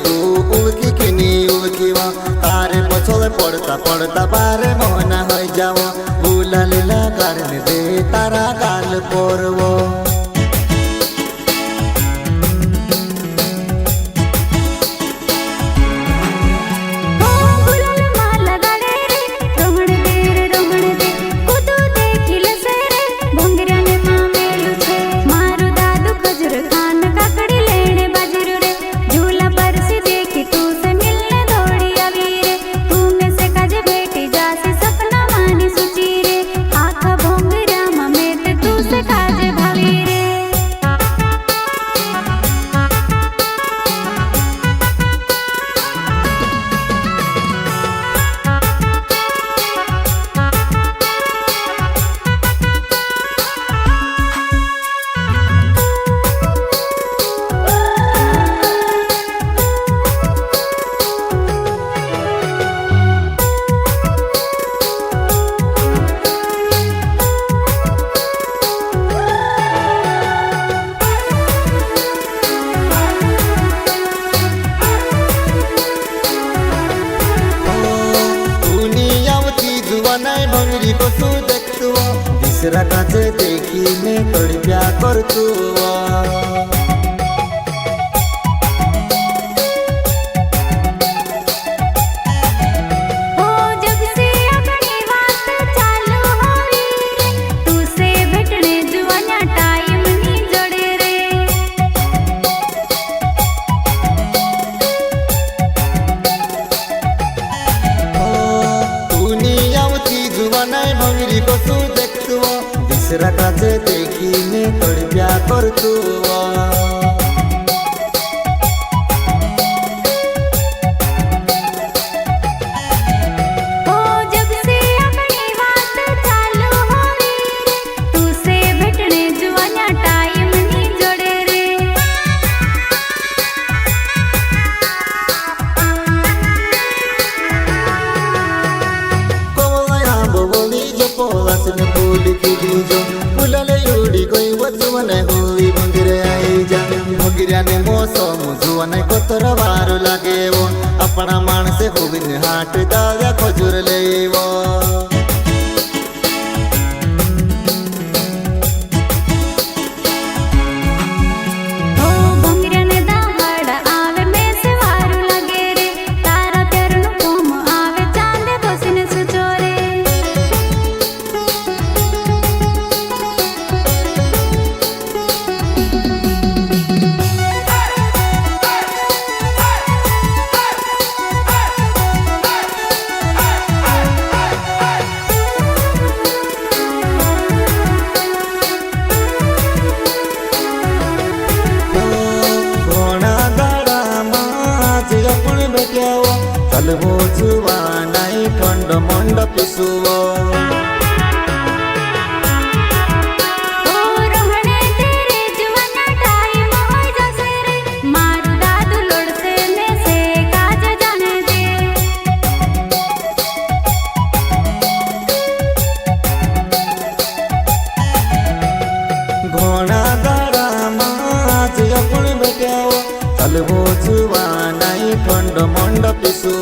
तू उल्की किनी उल्कीवा तारे पछोले पड़ता पड़ता बारे मोहना हो जाओ बुला लीला कारण दे तारा गाल पोरवो भंगरी कसू देखतु दिसरा काचे देखी ने तड़प्या करतु भंगरी कसू देखतु दिसरा काचे देखी ने तड़प्या करतु भंगिऱ्याने मोसम जुवाने कोतर वार लागेवो अपना माणसे होविन हाट दाव्या खजूर लेवो चलवो जुवा नाई ठंड मंड पिसुवो घोड़ा दाड़ा माज अपन बेट्याओ चलवो जुवा नाई ठंड मंड पिसु